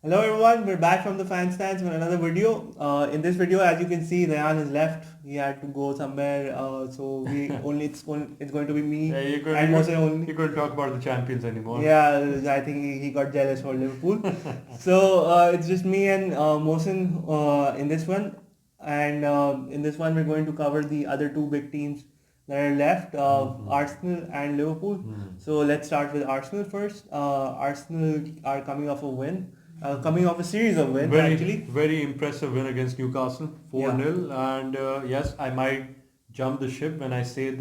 Hello everyone, we're back from the FanStands with another video. In this video, as you can see, Rayan has left. He had to go somewhere, so we only it's going to be me Yeah, and Mohsen only. you couldn't talk about the champions anymore. Yeah, I think he got jealous for Liverpool. So it's just me and Mohsen in this one, and in this one we're going to cover the other two big teams that are left, Arsenal and Liverpool. So let's start with Arsenal first. Arsenal are coming off a win, coming off a series of wins Very, actually. very impressive win against Newcastle, Yeah. 4-0. And yes, I might jump the ship when I say it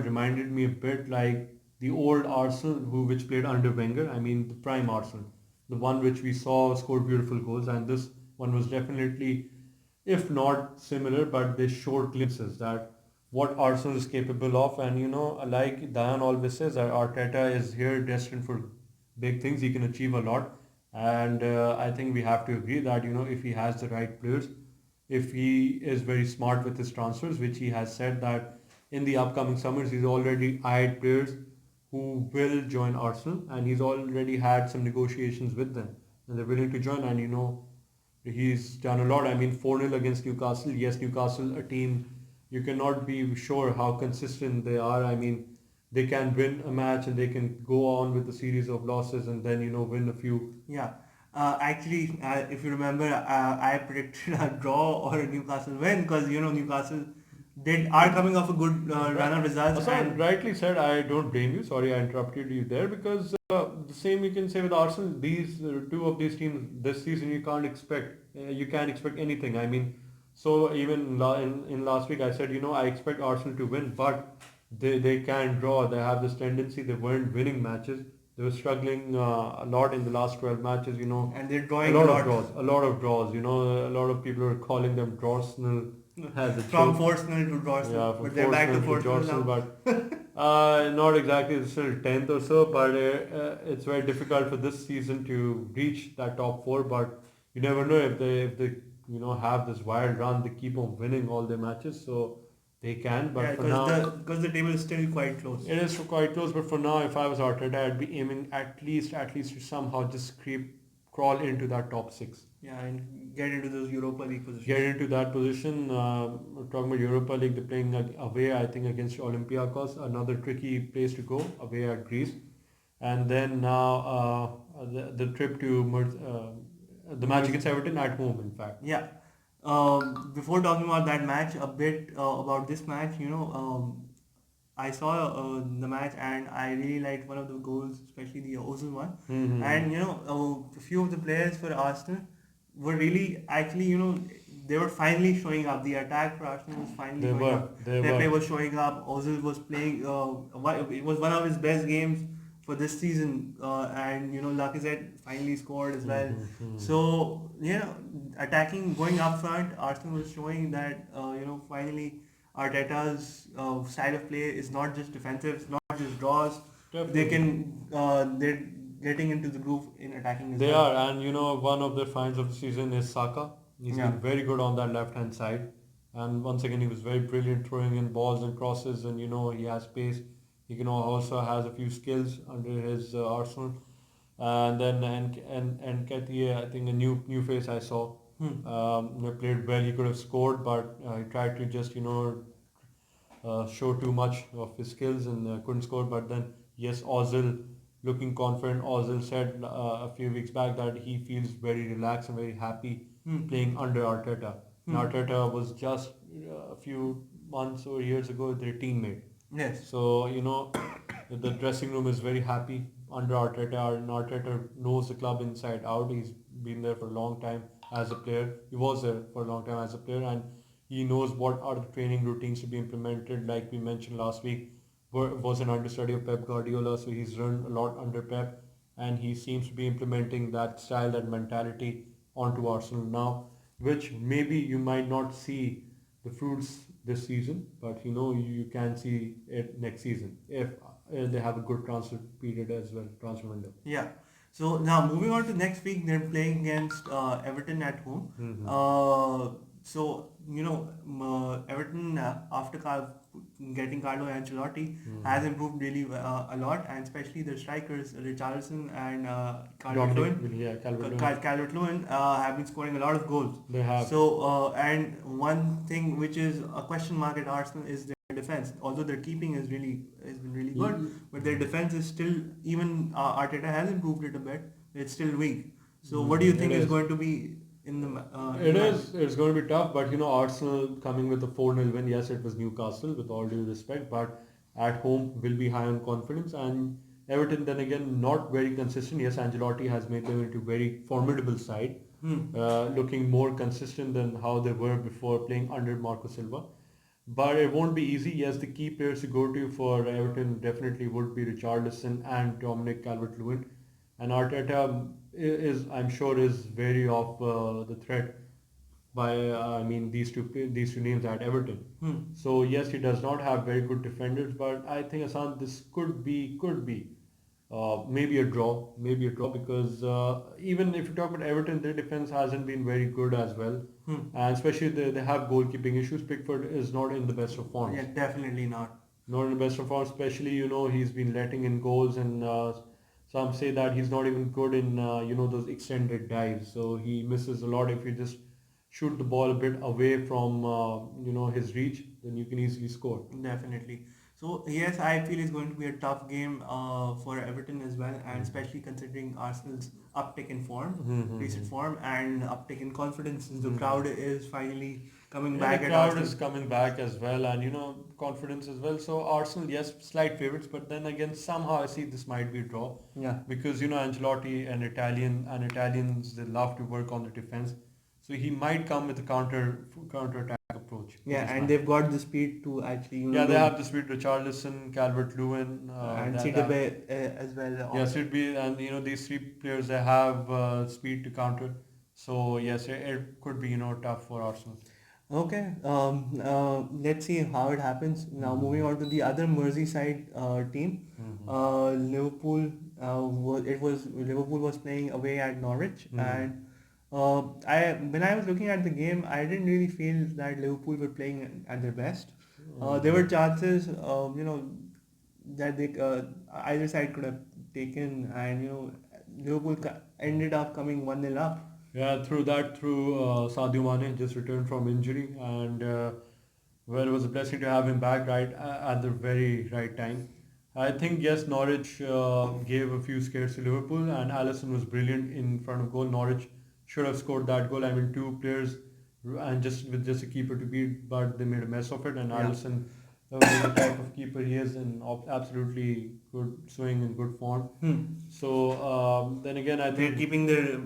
reminded me a bit like the old Arsenal which played under Wenger. I mean, the prime Arsenal, the one which we saw scored beautiful goals. And this one was definitely, if not similar, but they showed glimpses that what Arsenal is capable of. And like Diane always says, that Arteta is here destined for big things. He can achieve a lot, and I think we have to agree that if he has the right players, if he is very smart with his transfers, which he has said that in the upcoming summers he's already eyed players who will join Arsenal, and he's already had some negotiations with them, and they're willing to join. And he's done a lot. I mean, 4-0 against Newcastle. Yes, Newcastle, a team you cannot be sure how consistent they are. I mean, they can win a match and they can go on with a series of losses and then win a few. Yeah. Actually, if you remember, I predicted a draw or a Newcastle win because Newcastle did are coming off a good run of results Hassan and rightly said, I don't blame you. Sorry, I interrupted you there because the same you can say with Arsenal. These two of these teams this season you can't expect anything. I mean, so even in last week I said I expect Arsenal to win, but they can draw. They have this tendency. They weren't winning matches. They were struggling a lot in the last 12 matches. and they're A drawing a lot of lot draws. A lot of draws. A lot of people are calling them Drawsnell as a from joke. 4-0 to Dorset, Yeah, from but they're back to Forstner to 4-0 Johnson, now. but not exactly. It's still 10th or so, but it's very difficult for this season to reach that top four. But you never know if they have this wild run. They keep on winning all their matches, so they can. Yeah, But for because now, the table is still quite close. it is quite close. But for now, if I was Arteta, I'd be aiming at least to somehow just crawl into that top six. Yeah, and get into those Europa League Get positions. into that position. Talking about Europa League, they're playing away, I think, against Olympiacos, another tricky place to go, away at Greece. And then now the trip to the match against Everton at home, in fact. Yeah. Before talking about that match, a bit about this match, I saw the match and I really liked one of the goals, especially the Ozil one. Mm-hmm. And a few of the players for Arsenal were really actually they were finally showing up. The attack for Arsenal was finally They showing were, up. they Pepe were. was showing up. Ozil was playing. It was one of his best games for this season, and Lacazette finally scored as well. Mm-hmm. So attacking, going up front, Arsenal was showing that finally Arteta's style of play is not just defensive, it's not just draws. Definitely. They're getting into the groove in attacking as They well. are, and one of the finds of the season is Saka. He's Yeah. been very good on that left hand side, and once again he was very brilliant throwing in balls and crosses, and he has pace. He can also has a few skills under his arsenal, and then and Ketia, I think a new face I saw. He played well. He could have scored, but he tried to just show too much of his skills and couldn't score. But then, yes, Ozil looking confident. Ozil said a few weeks back that he feels very relaxed and very happy playing under Arteta. And Arteta was just a few months or years ago their teammate. Yes. So, the dressing room is very happy under Arteta, and Arteta knows the club inside out. He's been there for a long time as a player. He was there for a long time as a player, and he knows what are the training routines to be implemented. Like we mentioned last week, was an understudy of Pep Guardiola, so he's run a lot under Pep, and he seems to be implementing that style, that mentality onto Arsenal now, which maybe you might not see the fruits this season, but you can see it next season if they have a good transfer period as well, transfer window. Yeah. So now moving on to next week, they're playing against Everton at home. Mm-hmm. So Everton after getting Carlo Ancelotti has improved really a lot, and especially their strikers Richarlison and Calvert-Lewin. Yeah, Calvert-Lewin. Calvert-Lewin have been scoring a lot of goals. They have. So and one thing which is a question mark at Arsenal is their defense. Although their keeping has been really good, but their defense is still, even Arteta has improved it a bit. It's still weak. So what do you think is going to be in the? It is. It's going to be tough, but Arsenal coming with a 4-0 win. Yes, it was Newcastle, with all due respect, but at home will be high on confidence. And Everton, then again, not very consistent. Yes, Ancelotti has made them into a very formidable side, looking more consistent than how they were before playing under Marco Silva. But it won't be easy. Yes, the key players to go to for Everton definitely would be Richarlison and Dominic Calvert-Lewin. And Arteta is, I'm sure, is very off the threat by these two names at Everton. So yes, he does not have very good defenders, but I think, Asan, this could be maybe a draw, because even if you talk about Everton, their defense hasn't been very good as well, and especially they have goalkeeping issues. Pickford is not in the best of form. Yeah, definitely not. Not in the best of form, especially he's been letting in goals, and some say that he's not even good in those extended dives. So he misses a lot. If you just shoot the ball a bit away from his reach, then you can easily score. Definitely. So yes, I feel it's going to be a tough game for Everton as well, and especially considering Arsenal's uptick in form, recent form, and uptick in confidence since the crowd is finally coming back. The at crowd Arsenal. is coming back as well, and confidence as well. So Arsenal, yes, slight favorites, but then again, somehow I see this might be a draw. Yeah. Because Ancelotti and Italians, they love to work on the defense, so he might come with a counter attack approach. Yeah, and they've got the speed to actually. They have the speed. Richarlison, Calvert-Lewin, and Sidibe as well. Yeah, Sidibe, and these three players, they have speed to counter. So yes, it could be tough for Arsenal. Okay, let's see how it happens. Now moving on to the other Merseyside team, Liverpool. Liverpool was playing away at Norwich, and when I was looking at the game, I didn't really feel that Liverpool were playing at their best. There were chances, that they either side could have taken, and Liverpool ended up coming 1-0 up. Yeah, through Sadio Mane just returned from injury, and well, it was a blessing to have him back right at the very right time. I think yes, Norwich gave a few scares to Liverpool, and Alisson was brilliant in front of goal. Norwich should have scored that goal. I mean, two players and just a keeper to beat, but they made a mess of it. And Alisson, the type of keeper he is, and absolutely good swing and good form. So then again, I think they're keeping their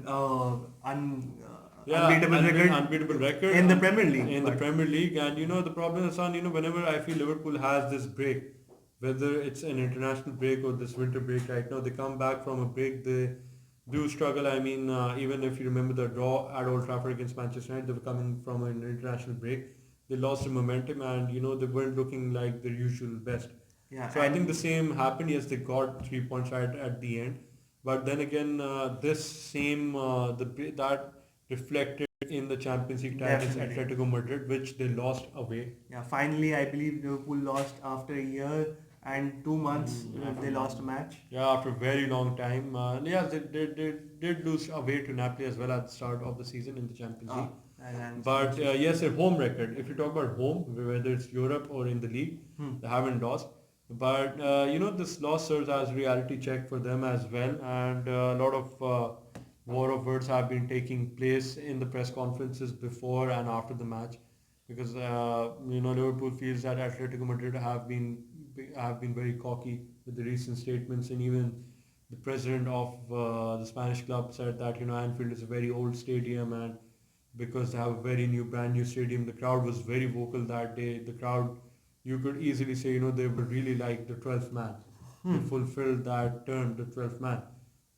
unbeatable record in the Premier League. In the Premier League, and the problem is, whenever I feel Liverpool has this break, whether it's an international break or this winter break right now, they come back from a break, they do struggle. I mean, even if you remember the draw at Old Trafford against Manchester United, they were coming from an international break. They lost the momentum, and they weren't looking like their usual best. Yeah, so I think the same happened. Yes, they got 3 points right at the end, but then again, that reflected in the Champions League tie against Atletico Madrid, which they lost away. Yeah, finally, I believe Liverpool lost after a year and 2 months. They lost a match. Yeah, after a very long time. Yes, they did lose away to Napoli as well at the start of the season in the Champions League. But yes, their home record, if you talk about home, whether it's Europe or in the league, they haven't lost. But this loss serves as a reality check for them as well, and a lot of war of words have been taking place in the press conferences before and after the match, because Liverpool feels that Atletico Madrid have been very cocky with the recent statements, and even the president of the Spanish club said that Anfield is a very old stadium, and because they have a very brand new stadium, the crowd was very vocal that day. The crowd, you could easily say, they were really like the 12th man. They fulfilled that term, the 12th man.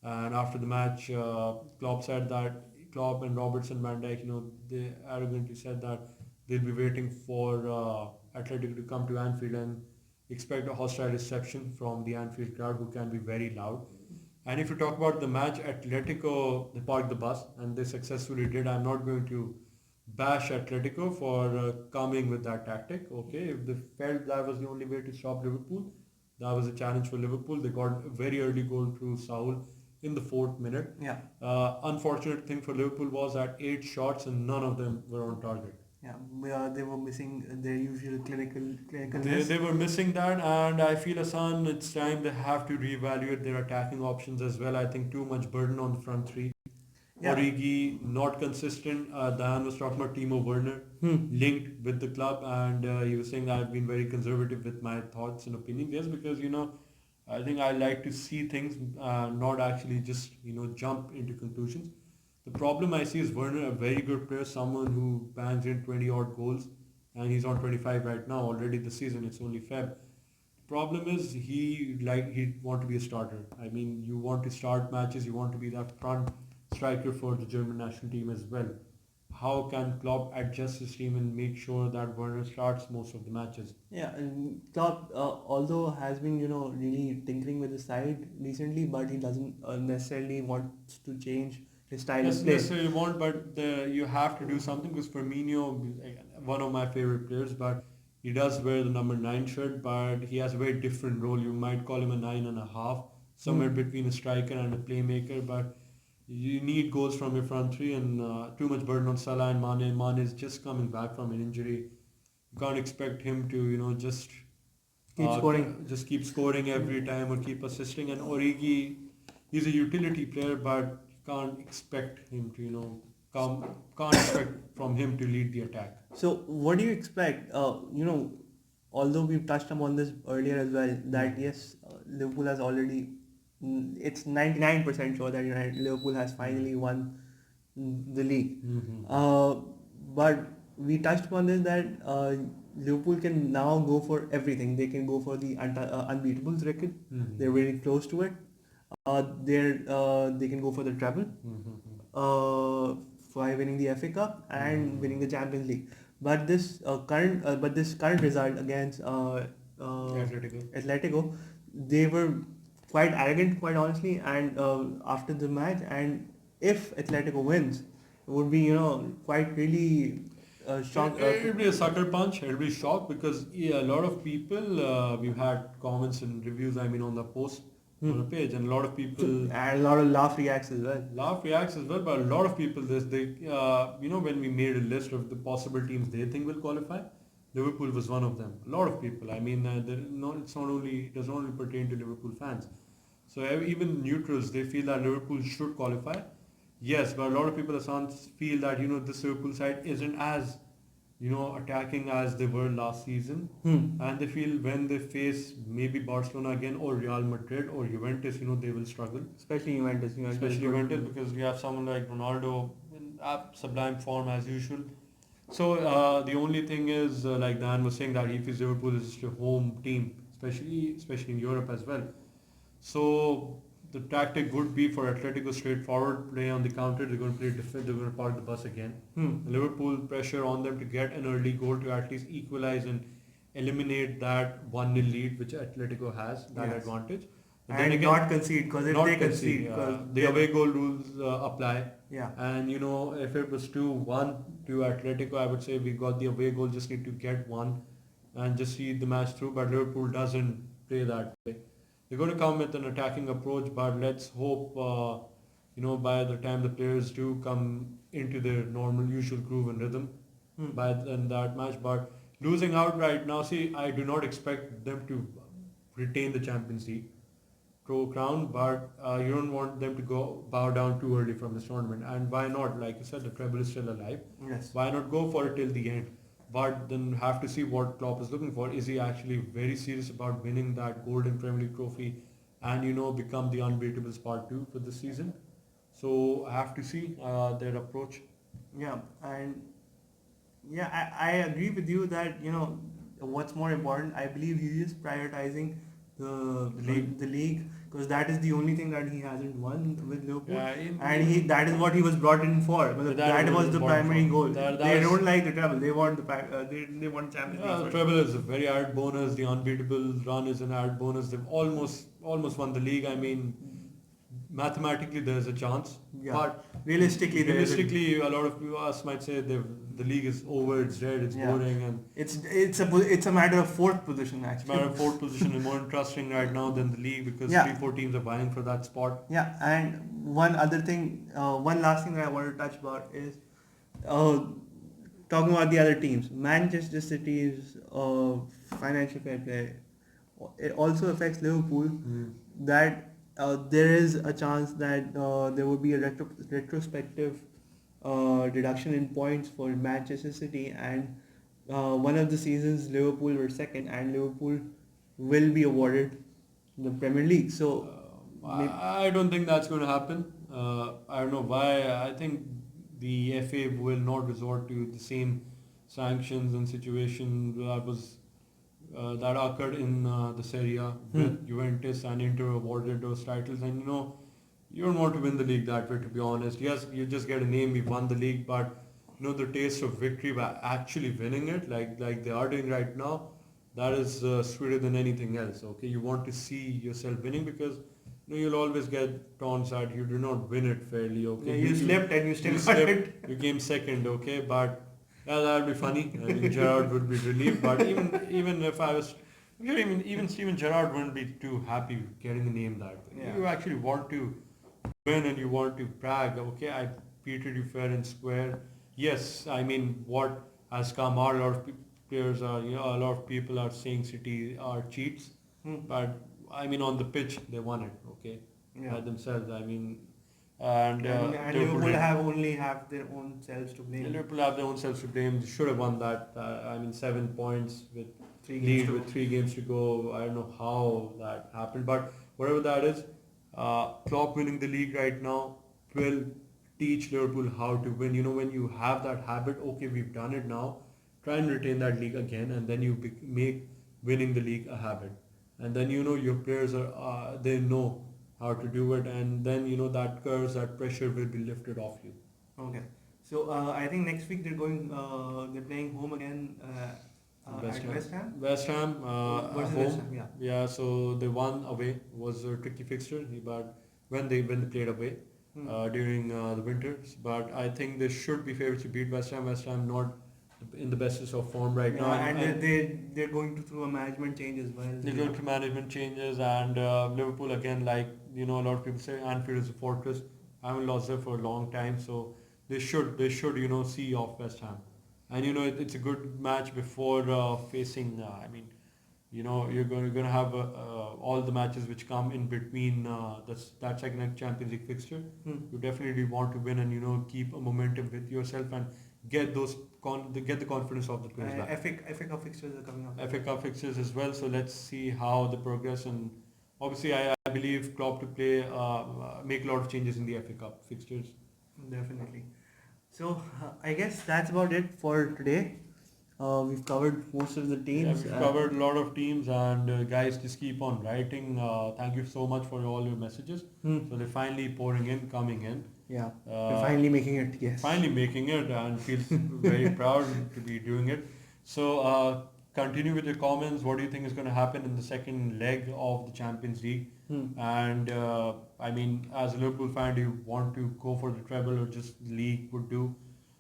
And after the match, Klopp and Robertson, Van Dijk, they arrogantly said that they'll be waiting for Atletico to come to Anfield and expect a hostile reception from the Anfield crowd, who can be very loud. And if you talk about the match, Atletico, they parked the bus, and they successfully did. I'm not going to bash Atletico for coming with that tactic. Okay, if they felt that was the only way to stop Liverpool, that was a challenge for Liverpool. They got a very early goal through Saul in the 4th minute. Yeah. Unfortunate thing for Liverpool was that 8 shots and none of them were on target. Yeah, they were missing their usual clinicalness. They were missing that, and I feel Hassan, it's time they have to reevaluate their attacking options as well. I think too much burden on the front three. Yeah. Origi not consistent. Dan was talking about Timo Werner linked with the club, and he was saying that I've been very conservative with my thoughts and opinions. Yes, because I think I like to see things, not actually just jump into conclusions. The problem I see is Werner, a very good player, someone who bangs in 20 odd goals, and he's on 25 right now already this season. It's only Feb. Problem is he want to be a starter. I mean, you want to start matches, you want to be that front striker for the German national team as well. How can Klopp adjust his team and make sure that Werner starts most of the matches? Yeah, and Klopp, although has been really tinkering with the side recently, but he doesn't necessarily want to change his style Yes, of play. necessarily want, but you have to do something because Firmino, one of my favorite players, but he does wear the number 9 shirt, but he has a very different role. You might call him a 9.5, somewhere between a striker and a playmaker, but you need goals from your front three, and too much burden on Salah and Mane. Mane is just coming back from an injury. You can't expect him to just keep scoring every time or keep assisting. And Origi, he's a utility player, but you can't expect him to can't expect from him to lead the attack. So what do you expect? Although we've touched upon this earlier as well, that yes, Liverpool has already. It's 99% sure that Liverpool has finally won the league. But we touched upon this that Liverpool can now go for everything. They can go for the unbeatables record. They're very close to it. They can go for the treble by winning the FA Cup and winning the Champions League. But this current result against Atletico, they were quite arrogant, quite honestly, and after the match, and if Atletico wins, it would be quite really shock. It will be a sucker punch. It will be shock because a lot of people, we've had comments and reviews. I mean, on the post on the page, and a lot of people and a lot of laugh reacts as well. But a lot of people when we made a list of the possible teams they think will qualify, Liverpool was one of them. A lot of people. I mean, it does not only pertain to Liverpool fans. So even neutrals, they feel that Liverpool should qualify. Yes, but a lot of people feel that this Liverpool side isn't as attacking as they were last season, and they feel when they face maybe Barcelona again or Real Madrid or Juventus, they will struggle. Especially Juventus Because we have someone like Ronaldo in sublime form as usual. So the only thing is, like Dan was saying, that he feels Liverpool is just a home team, especially in Europe as well. So the tactic would be for Atletico straightforward, play on the counter. They're going to play defense. They're going to park the bus again. Liverpool pressure on them to get an early goal to at least equalize and eliminate that 1-0 lead which Atletico has, that advantage. And then again, not concede, because if they concede, the away goal rules apply. Yeah. And if it was 2-1 to Atletico, I would say we got the away goal, just need to get one and just see the match through. But Liverpool doesn't play that way. They're going to come with an attacking approach, but let's hope, by the time the players do come into their normal, usual groove and rhythm by then that match. But losing out right now, I do not expect them to retain the Champions League crown, but you don't want them to bow down too early from this tournament. And why not? Like you said, the treble is still alive. Yes. Why not go for it till the end? But then have to see what Klopp is looking for. Is he actually very serious about winning that golden Premier League trophy and become the unbeatables part 2 for this season? So I have to see their approach. Yeah, and I agree with you that what's more important. I believe he is prioritizing the league, because that is the only thing that he hasn't won with Liverpool, that is what he was brought in for. That was the primary goal. They don't like the treble. They want they want Champions League. The treble is a very added bonus. The unbeatable run is an added bonus. They've almost won the league. I mean, mathematically there's a chance, Yeah. but Realistically, realistically, a lot of us might say the league is over, it's dead, it's boring, and it's a matter of fourth position it's a actually. matter of fourth position is more interesting right now than the league because Yeah. 3-4 teams are vying for that spot. Yeah, and one other thing, one last thing that I want to touch about is talking about the other teams. Manchester City's financial fair play, it also affects Liverpool. That there is a chance that there will be a retrospective reduction in points for Manchester City, and one of the seasons Liverpool were second, and Liverpool will be awarded the Premier League. So I don't think that's going to happen. I don't know why. I think the FA will not resort to the same sanctions and situation that occurred in the Serie A with Juventus and Inter awarded those titles. And you don't want to win the league that way, to be honest. Yes, you just get a name, we won the league, but the taste of victory by actually winning it, like they are doing right now, that is sweeter than anything else. Okay, you want to see yourself winning because you'll always get taunts that you did not win it fairly. Okay, you slipped and you still got slipped, it. you came second. Okay, but yeah, that would be funny. I mean, Gerrard would be relieved, but even if I was, even Steven Gerrard wouldn't be too happy getting the name that way. Yeah. You actually want to win and you want to brag. Okay, I treated you fair and square. Yes, I mean what has come out. A lot of players are, a lot of people are saying City are cheats, but I mean on the pitch they won it. Okay, by themselves. I mean. And Liverpool have their own selves to blame. Liverpool have their own selves to blame. They should have won that. 7 points with 3 games to go. I don't know how that happened, but whatever that is, Klopp winning the league right now will teach Liverpool how to win. When you have that habit, okay, we've done it now. Try and retain that league again, and then you make winning the league a habit. And then your players they know how to do it, and then that curse, that pressure will be lifted off you. Okay, so I think next week they're playing home again at West Ham. West Ham versus home. West Ham, Yeah. So they won away. Was a tricky fixture, but when they played away during the winters, but I think they should be favorites to beat West Ham. West Ham not in the bestest of form right now. And they're going through a management change as well. They're going through management changes, and Liverpool again, like a lot of people say, Anfield is a fortress. I haven't lost there for a long time, so they should see off West Ham, and it's a good match before facing. You're going to have all the matches which come in between that second Champions League fixture. You definitely want to win and keep a momentum with yourself and get the confidence of the players back. FA Cup fixtures are coming up. FA Cup fixtures as well. So let's see how the progress, and obviously I believe Klopp to play make a lot of changes in the FA Cup fixtures. Definitely. So I guess that's about it for today. We've covered most of the teams. Yeah, we've covered a lot of teams, and guys, just keep on writing. Thank you so much for all your messages. So they're finally coming in. Yeah, we're finally making it. Yes. Finally making it, and feels very proud to be doing it. So continue with your comments. What do you think is going to happen in the second leg of the Champions League? And as a Liverpool fan, do you want to go for the treble or just the league would do?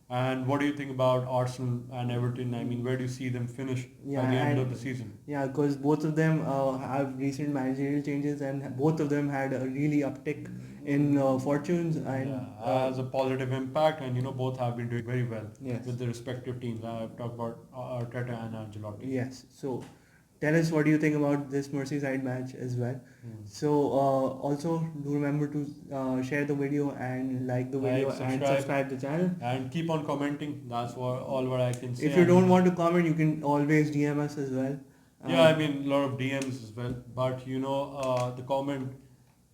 And what do you think about Arsenal and Everton? Where do you see them finish by the end of the season? Yeah, because both of them have recent managerial changes, and both of them had a really uptick in fortunes and has a positive impact, and both have been doing very well with the respective teams. I've talked about Arteta and Ancelotti. Yes. So tell us what do you think about this Merseyside match as well. So also do remember to share the video and like the video and subscribe the channel. And keep on commenting. That's all what I can say. If you don't want to comment, you can always DM us as well. A lot of DMs as well. But the comment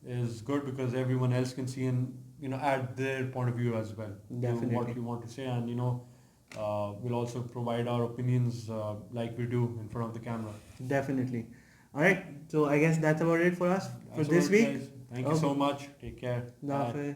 is good because everyone else can see and add their point of view as well. Definitely. What you want to say, and we'll also provide our opinions like we do in front of the camera. Definitely. All right. So I guess that's about it for us for this week. Guys. Thank you so much. Take care. Bye.